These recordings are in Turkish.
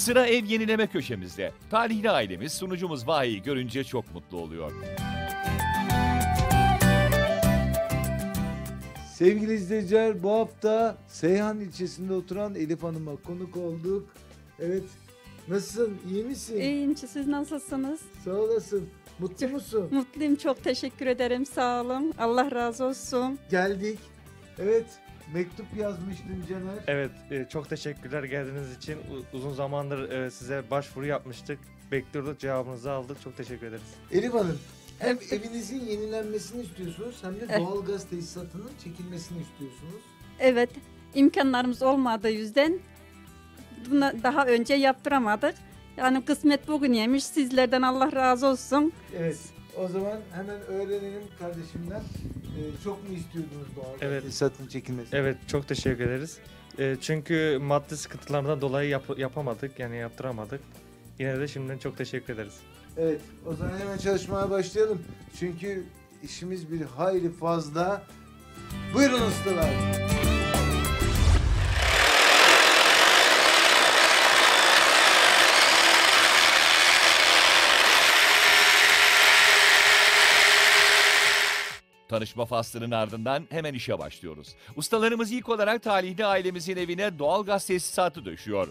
Sıra ev yenileme köşemizde. Talihli ailemiz sunucumuz Vahi'yi görünce çok mutlu oluyor. Sevgili izleyiciler, bu hafta Seyhan ilçesinde oturan Elif Hanım'a konuk olduk. Evet, nasılsın, iyi misin? İyiyim, siz nasılsınız? Sağ olasın. Mutlu musun? Mutluyum, çok teşekkür ederim, sağ olun. Allah razı olsun. Geldik. Evet, mektup yazmıştın Caner. Evet, çok teşekkürler geldiğiniz için. Uzun zamandır size başvuru yapmıştık. Bekliyorduk, cevabınızı aldık. Çok teşekkür ederiz. Elif Hanım, hem evinizin yenilenmesini istiyorsunuz hem de Evet. doğalgaz tesisatının çekilmesini istiyorsunuz. Evet, imkanlarımız olmadığı yüzden bunu daha önce yaptıramadık. Yani kısmet bugün yemiş, sizlerden Allah razı olsun. Evet, o zaman hemen öğrenelim kardeşimden. Çok mu istiyordunuz doğalgaz Evet. tesisatının çekilmesini? Evet, çok teşekkür ederiz. Çünkü maddi sıkıntılardan dolayı yapamadık, yani yaptıramadık. Yine de şimdiden çok teşekkür ederiz. Evet, o zaman hemen çalışmaya başlayalım. Çünkü işimiz bir hayli fazla. Buyurun ustalar. Tanışma faslının ardından hemen işe başlıyoruz. Ustalarımız ilk olarak talihli ailemizin evine doğalgaz tesisatı döşüyor.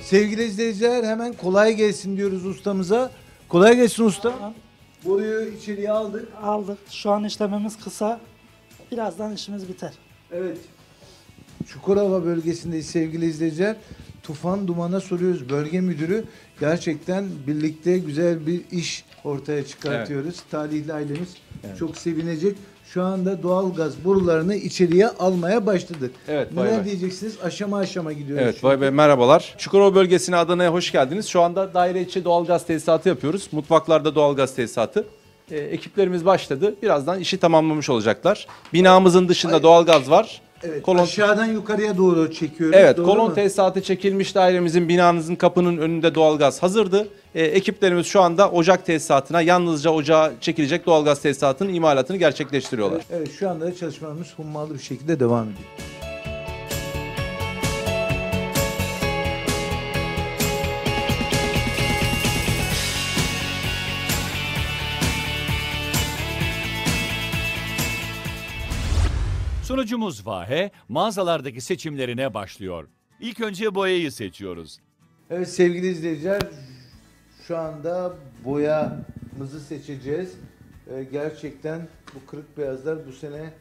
Sevgili izleyiciler, hemen kolay gelsin diyoruz ustamıza. Kolay gelsin usta. Tamam. Boruyu içeriye aldık. Aldık. Şu an işlemimiz kısa. Birazdan işimiz biter. Evet. Çukurova bölgesindeyiz sevgili izleyiciler. Tufan Duman'a soruyoruz. Bölge müdürü, gerçekten birlikte güzel bir iş ortaya çıkartıyoruz. Talihli ailemiz çok sevinecek. Şu anda doğalgaz borularını içeriye almaya başladık. Evet, Neler Vay Bey. diyeceksiniz? Aşama aşama gidiyoruz. Evet, Vay Bey merhabalar. Çukurova bölgesine, Adana'ya hoş geldiniz. Şu anda daire içi doğalgaz tesisatı yapıyoruz. Mutfaklarda doğalgaz tesisatı. Ekiplerimiz başladı. Birazdan işi tamamlamış olacaklar. Binamızın dışında doğalgaz var. Evet, Kolon- aşağıdan yukarıya doğru çekiyoruz. Evet, doğru kolon mu? tesisatı çekilmiş, dairemizin, binanızın kapının önünde doğalgaz hazırdı. Ekiplerimiz şu anda ocak tesisatına, yalnızca ocağa çekilecek doğalgaz tesisatının imalatını gerçekleştiriyorlar. Evet, şu anda da çalışmalarımız hummalı bir şekilde devam ediyor. Sunucumuz Vahe mağazalardaki seçimlerine başlıyor. İlk önce boyayı seçiyoruz. Evet sevgili izleyiciler, şu anda boyamızı seçeceğiz. Gerçekten bu kırık beyazlar bu sene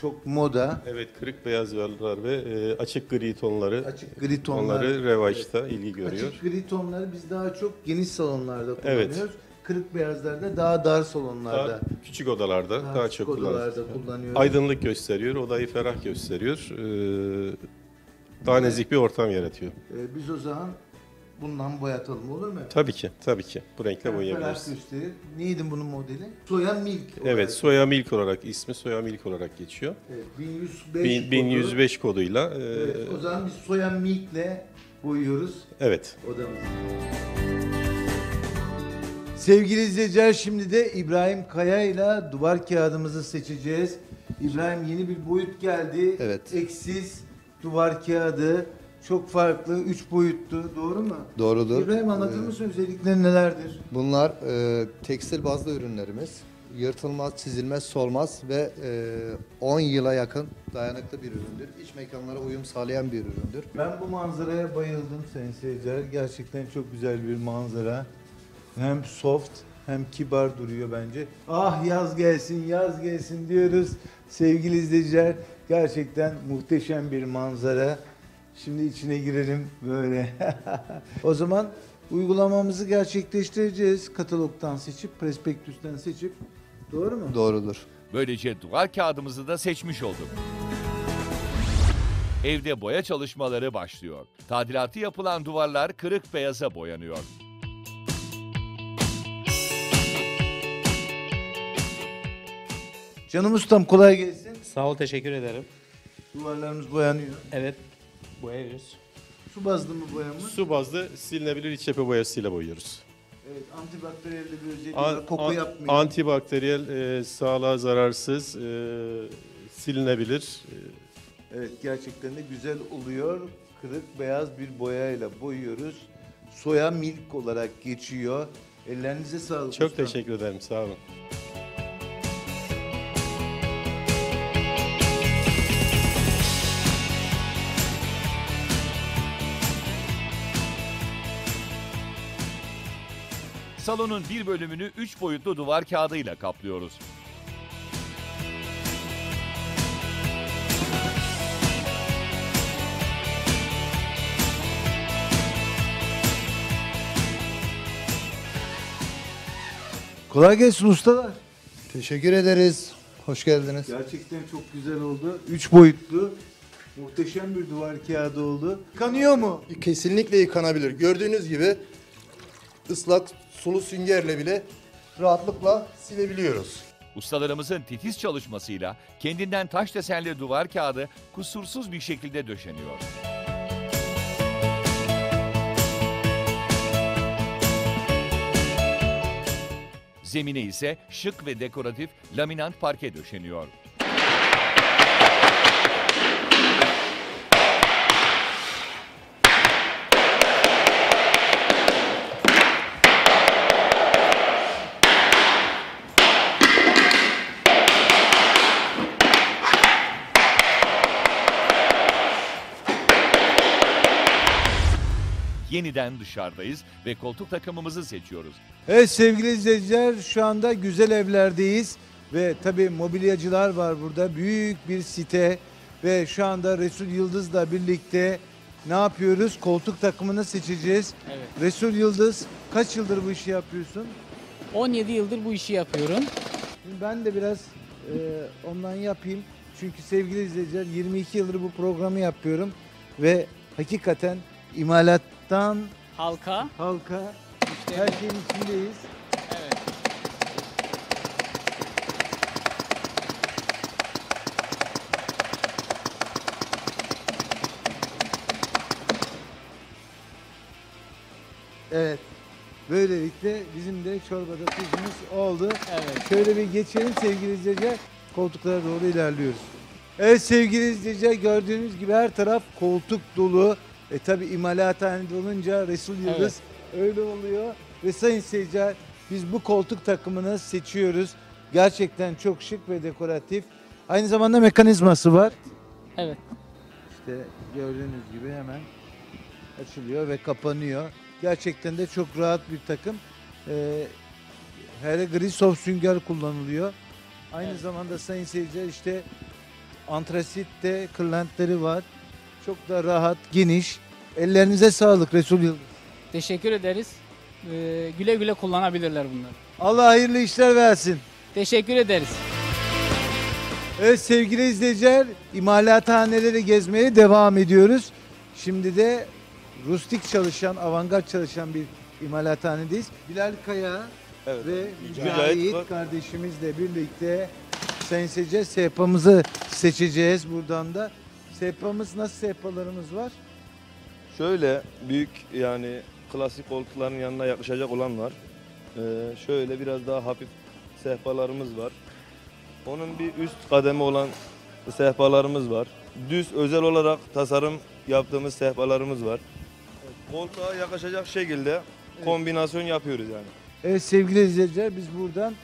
çok moda. Evet, kırık beyazlar ve açık gri tonları. Açık gri tonlar. Tonları revaçta, ilgi görüyor. Açık gri tonları biz daha çok geniş salonlarda Evet. kullanıyoruz. Kırık beyazlarda daha dar salonlarda. Daha küçük odalarda daha küçük çok odalarda kullanılıyor. kullanıyoruz. Aydınlık gösteriyor, odayı ferah gösteriyor. Daha nezik bir ortam yaratıyor. Biz o zaman bundan boyatalım, olur mu? Tabii ki, tabii ki. Bu renkle Ferah boyayabiliriz. gösterir. Neydi bunun modeli? Soya Milk. Evet, olarak. Soya Milk olarak, ismi Soya Milk olarak geçiyor. Evet, 1105 kodu. 1105 koduyla. Evet, o zaman biz Soya Milk'le boyuyoruz Evet. odamızı. Sevgili izleyiciler, şimdi de İbrahim Kaya ile duvar kağıdımızı seçeceğiz. İbrahim, yeni bir boyut geldi. Evet. Eksiz duvar kağıdı. Çok farklı, 3 boyutlu, doğru mu? Doğrudur. İbrahim, anlatır mısın özellikleri nelerdir? Bunlar tekstil bazlı ürünlerimiz. Yırtılmaz, çizilmez, solmaz ve 10 yıla yakın dayanıklı bir üründür. İç mekanlara uyum sağlayan bir üründür. Ben bu manzaraya bayıldım sayın seyirciler. Gerçekten çok güzel bir manzara. Hem soft hem kibar duruyor bence. Ah, yaz gelsin, yaz gelsin diyoruz. Sevgili izleyiciler, gerçekten muhteşem bir manzara. Şimdi içine girelim böyle. O zaman uygulamamızı gerçekleştireceğiz. Katalogdan seçip, prospektüsten seçip. Doğru mu? Doğrudur. Böylece duvar kağıdımızı da seçmiş olduk. Evde boya çalışmaları başlıyor. Tadilatı yapılan duvarlar kırık beyaza boyanıyor. Canım ustam kolay gelsin. Sağ ol, teşekkür ederim. Duvarlarımız boyanıyor. Evet, boyuyoruz. Su bazlı mı boyamız? Su bazlı silinebilir iç cephe boyasıyla boyuyoruz. Evet, antibakteriyel de bir özelliği var. Koku yapmıyor. Antibakteriyel, sağlığa zararsız, silinebilir. Evet, gerçekten de güzel oluyor. Kırık beyaz bir boyayla boyuyoruz. Soya milk olarak geçiyor. Ellerinize sağlık. Çok ustam. teşekkür ederim, sağ olun. Salonun bir bölümünü 3 boyutlu duvar kağıdıyla kaplıyoruz. Kolay gelsin ustalar. Teşekkür ederiz. Hoş geldiniz. Gerçekten çok güzel oldu. 3 boyutlu. Muhteşem bir duvar kağıdı oldu. Kanıyor mu? Kesinlikle yıkanabilir. Gördüğünüz gibi ıslak sulu süngerle bile rahatlıkla silebiliyoruz. Ustalarımızın titiz çalışmasıyla kendinden taş desenli duvar kağıdı kusursuz bir şekilde döşeniyor. Zemine ise şık ve dekoratif laminant parke döşeniyor. Yeniden dışarıdayız ve koltuk takımımızı seçiyoruz. Evet sevgili izleyiciler, şu anda güzel evlerdeyiz ve tabii mobilyacılar var burada. Büyük bir site ve şu anda Resul Yıldız'la birlikte ne yapıyoruz? Koltuk takımını seçeceğiz. Evet. Resul Yıldız, kaç yıldır bu işi yapıyorsun? 17 yıldır bu işi yapıyorum. Şimdi ben de biraz ondan yapayım. Çünkü sevgili izleyiciler 22 yıldır bu programı yapıyorum ve hakikaten imalattan Halka. halka İşte, her şeyin içindeyiz. evet. Evet. Böylelikle bizim de çorbada tuzumuz oldu. Evet. Şöyle bir geçelim sevgili izleyiciler. Koltuklara doğru ilerliyoruz. Evet sevgili izleyiciler, gördüğünüz gibi her taraf koltuk dolu. Tabi imalathanede olunca Resul Yıldız öyle oluyor. Ve sayın seyirciler, biz bu koltuk takımını seçiyoruz. Gerçekten çok şık ve dekoratif. Aynı zamanda mekanizması var. Evet. İşte gördüğünüz gibi hemen açılıyor ve kapanıyor. Gerçekten de çok rahat bir takım. Her gri soft sünger kullanılıyor. Aynı zamanda sayın seyirciler işte antrasitte kırlentleri var. Çok da rahat, geniş. Ellerinize sağlık Resul Yıldız. Teşekkür ederiz. Güle güle kullanabilirler bunları. Allah hayırlı işler versin. Teşekkür ederiz. Evet sevgili izleyiciler, imalathaneleri gezmeye devam ediyoruz. Şimdi de rustik çalışan, avantgard çalışan bir imalathanedeyiz. Bilal Kaya ve Mücahit kardeşimizle birlikte sayın seyirciler sehpamızı seçeceğiz buradan da. Sehpamız, nasıl sehpalarımız var? Şöyle büyük, yani klasik koltukların yanına yaklaşacak olan var. Şöyle biraz daha hafif sehpalarımız var. Onun bir üst kademe olan sehpalarımız var. Düz özel olarak tasarım yaptığımız sehpalarımız var. Koltuğa yaklaşacak şekilde kombinasyon yapıyoruz yani. Evet sevgili izleyiciler, biz buradan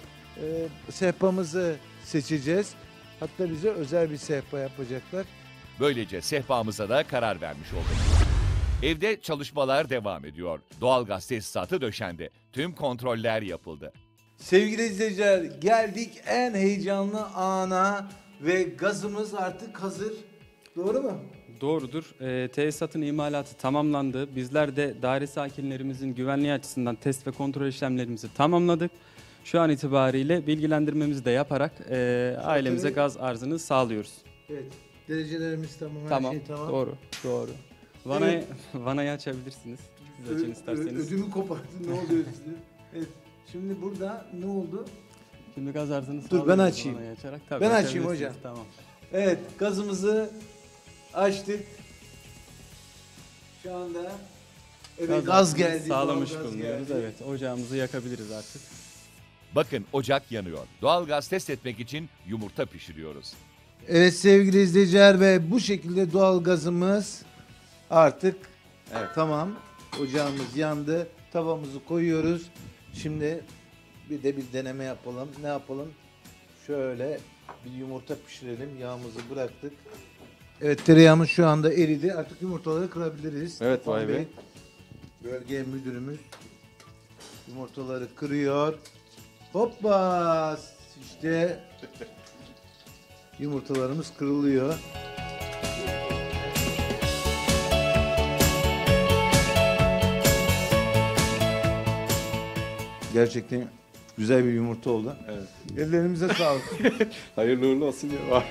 sehpamızı seçeceğiz. Hatta bize özel bir sehpa yapacaklar. Böylece sehpamıza da karar vermiş olduk. Evde çalışmalar devam ediyor. Doğalgaz tesisatı döşendi. Tüm kontroller yapıldı. Sevgili izleyiciler, geldik en heyecanlı ana ve gazımız artık hazır. Doğru mu? Doğrudur. Tesisatın imalatı tamamlandı. Bizler de daire sakinlerimizin güvenliği açısından test ve kontrol işlemlerimizi tamamladık. Şu an itibariyle bilgilendirmemizi de yaparak ailemize gaz arzını sağlıyoruz. Evet. Derecelerimiz tamam, Tamam, her şey tamam. doğru. Vanayı açabilirsiniz. Siz açın isterseniz. Ödümü kopardın, ne oluyor size? Evet. Şimdi burada ne oldu? Şimdi gaz arızını Dur, ben sağlıyoruz açayım. ona geçerek. Tabii, Ben açayım açabilirsiniz. hocam. Tamam. Evet, gazımızı açtık. Şu anda evet, gaz geldi. Sağlamış doğalgaz bulunuyoruz. geldi. Evet, ocağımızı yakabiliriz artık. Bakın ocak yanıyor. Doğalgaz test etmek için yumurta pişiriyoruz. Evet sevgili izleyiciler, ve bu şekilde doğalgazımız artık tamam. Ocağımız yandı. Tavamızı koyuyoruz. Şimdi bir de bir deneme yapalım. Ne yapalım? Şöyle bir yumurta pişirelim. Yağımızı bıraktık. Evet, tereyağımız şu anda eridi. Artık yumurtaları kırabiliriz. Evet, Tufan vay be. Bey, bölge müdürümüz yumurtaları kırıyor. Hoppa! İşte yumurtalarımız kırılıyor. Gerçekten güzel bir yumurta oldu. Evet. Ellerimize sağlık. Hayırlı uğurlu olsun diyor.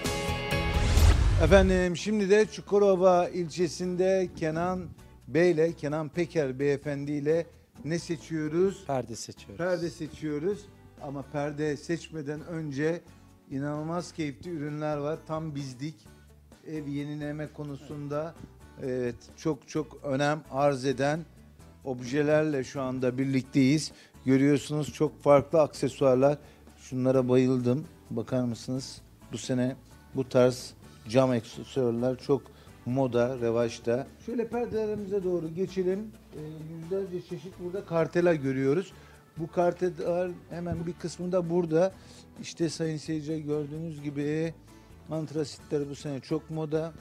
Efendim, şimdi de Çukurova ilçesinde Kenan Bey'le, Kenan Peker beyefendiyle ne seçiyoruz? Perde seçiyoruz. Perde seçiyoruz. Ama perde seçmeden önce inanılmaz keyifli ürünler var. Tam bizlik. Ev yenileme konusunda evet, çok önem arz eden objelerle şu anda birlikteyiz. Görüyorsunuz çok farklı aksesuarlar. Şunlara bayıldım. Bakar mısınız? Bu sene bu tarz cam aksesuarlar çok moda, revaçta. Şöyle perdelerimize doğru geçelim. Yüzlerce çeşit burada kartela görüyoruz. Bu karteler hemen bir kısmında burada. İşte sayın seyirciler, gördüğünüz gibi antrasitler bu sene çok moda.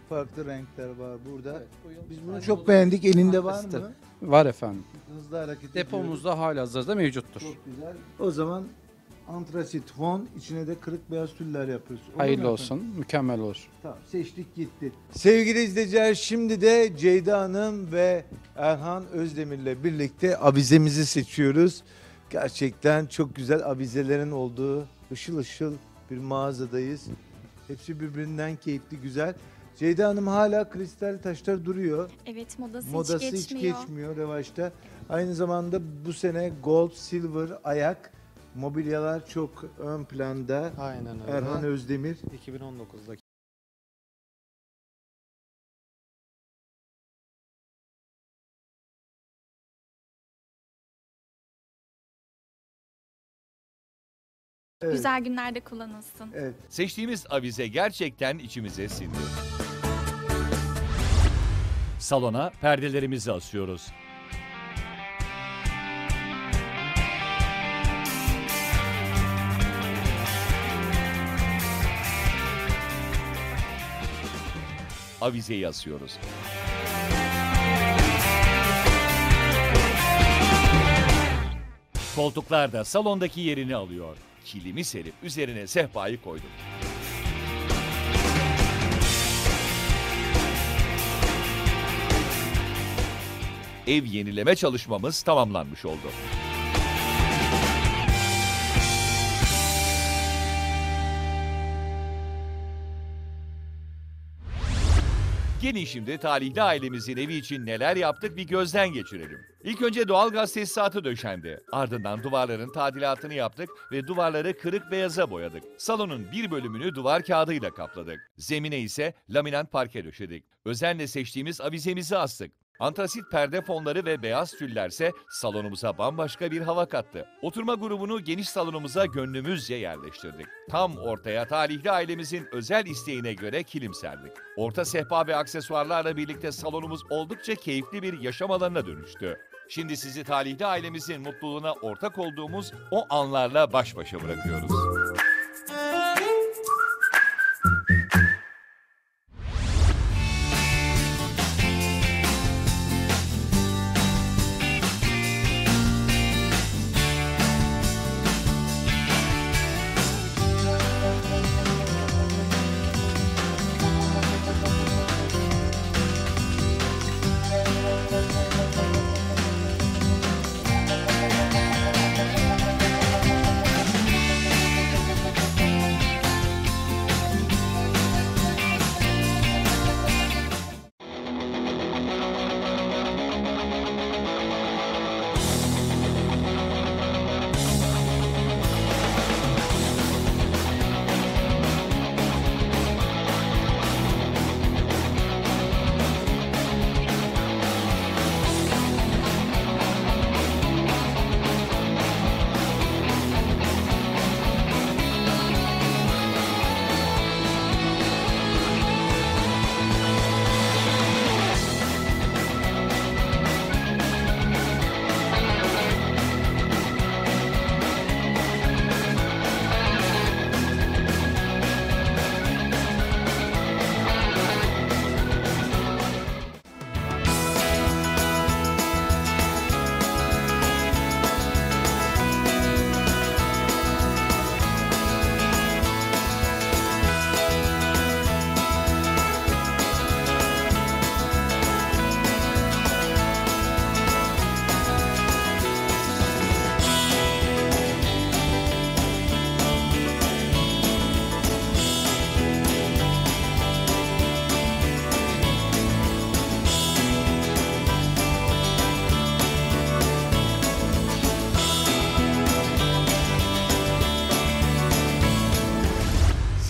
Farklı renkler var burada. Biz bunu çok beğendik. Elinde var mı? Var efendim. Hızlı hareket ediyoruz. Depomuzda halihazırda mevcuttur. Çok güzel. O zaman antrasit fon, içine de kırık beyaz tüller yapıyoruz. Olur mu Hayırlı efendim? olsun, mükemmel olur. Tamam, seçtik gitti. Sevgili izleyiciler, şimdi de Ceyda Hanım ve Erhan Özdemir'le birlikte avizemizi seçiyoruz. Gerçekten çok güzel avizelerin olduğu ışıl ışıl bir mağazadayız. Hepsi birbirinden keyifli, güzel. Ceyda Hanım hala kristal taşlar duruyor. Evet, modası Modası hiç geçmiyor revaçta. Aynı zamanda bu sene gold, silver, ayak mobilyalar çok ön planda. Aynen öyle. Erhan Özdemir. 2019'daki. Evet. Güzel günlerde kullanılsın. Evet. Seçtiğimiz avize gerçekten içimize sindi. Salona perdelerimizi asıyoruz. Avizeyi asıyoruz. Koltuklar da salondaki yerini alıyor. Kilimi serip üzerine sehpayı koyduk. Ev yenileme çalışmamız tamamlanmış oldu. Gelin şimdi talihli ailemizin evi için neler yaptık bir gözden geçirelim. İlk önce doğalgaz tesisatı döşendi. Ardından duvarların tadilatını yaptık ve duvarları kırık beyaza boyadık. Salonun bir bölümünü duvar kağıdıyla kapladık. Zemine ise laminat parke döşedik. Özenle seçtiğimiz avizemizi astık. Antrasit perde fonları ve beyaz tüllerse salonumuza bambaşka bir hava kattı. Oturma grubunu geniş salonumuza gönlümüzce yerleştirdik. Tam ortaya talihli ailemizin özel isteğine göre kilim serdik. Orta sehpa ve aksesuarlarla birlikte salonumuz oldukça keyifli bir yaşam alanına dönüştü. Şimdi sizi talihli ailemizin mutluluğuna ortak olduğumuz o anlarla baş başa bırakıyoruz.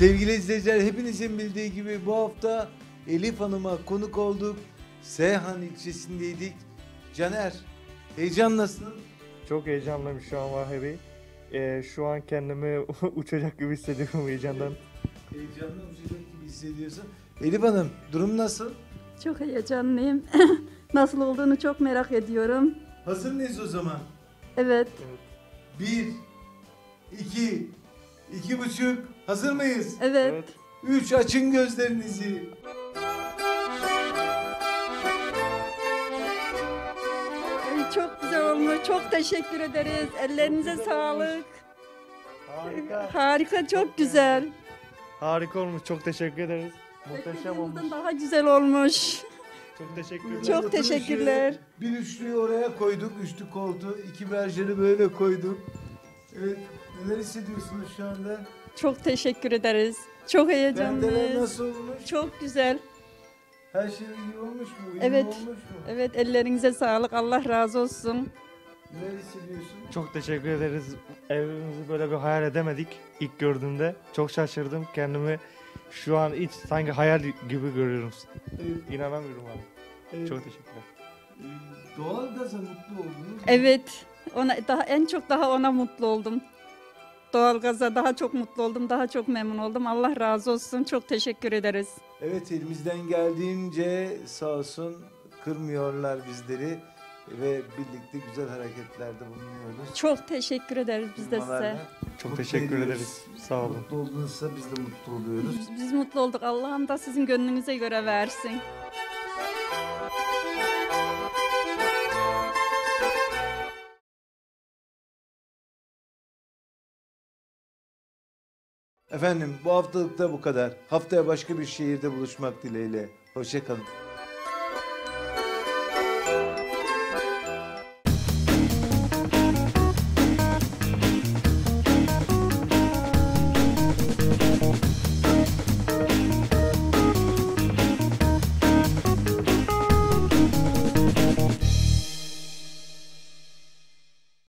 Sevgili izleyiciler, hepinizin bildiği gibi bu hafta Elif Hanım'a konuk olduk. Seyhan ilçesindeydik. Caner, heyecan nasıl? Çok heyecanlıyım şu an Vahe Bey. Şu an kendimi uçacak gibi hissediyorum heyecandan. Heyecanla uçacak gibi hissediyorsun. Elif Hanım, durum nasıl? Çok heyecanlıyım. Nasıl olduğunu çok merak ediyorum. Hazır mıyız o zaman? Evet. 1, 2, 2,5. Hazır mıyız? Evet. 3, açın gözlerinizi. Çok güzel olmuş. Çok teşekkür ederiz. Ellerinize sağlık. Harika. Harika, çok güzel. Harika olmuş. Çok teşekkür ederiz. Muhteşem olmuş. Beklediğimizden daha güzel olmuş. Çok teşekkürler. Çok teşekkürler. Bir üçlüyü oraya koyduk. Üçlü koltuğu. 2 berjeri böyle koyduk. Evet. Neler hissediyorsunuz şu anda? Çok teşekkür ederiz. Çok Perdeler heyecanlıyız. nasıl olmuş? Çok güzel. Her şey iyi olmuş mu? Uyumlu Evet. olmuş mu? Evet, ellerinize sağlık. Allah razı olsun. Neler hissediyorsun? Çok teşekkür ederiz. Evimizi böyle bir hayal edemedik ilk gördüğümde. Çok şaşırdım. Kendimi şu an hiç sanki hayal gibi görüyorum. Evet. İnanamıyorum abi. Evet. Çok teşekkürler. Doğalgaza mutlu oldunuz mu? Evet. En çok ona mutlu oldum. Doğalgaza daha çok mutlu oldum. Daha çok memnun oldum. Allah razı olsun. Çok teşekkür ederiz. Evet, elimizden geldiğince sağ olsun kırmıyorlar bizleri ve birlikte güzel hareketlerde bulunuyoruz. Çok teşekkür ederiz biz de size. Firmalarla Çok mutlu teşekkür ediyoruz. ederiz. Sağ olun. Mutlu oldunuzsa biz de mutlu oluyoruz. Biz mutlu olduk. Allah'ım da sizin gönlünüze göre versin. Efendim, bu haftalık da bu kadar. Haftaya başka bir şehirde buluşmak dileğiyle. Hoşça kalın.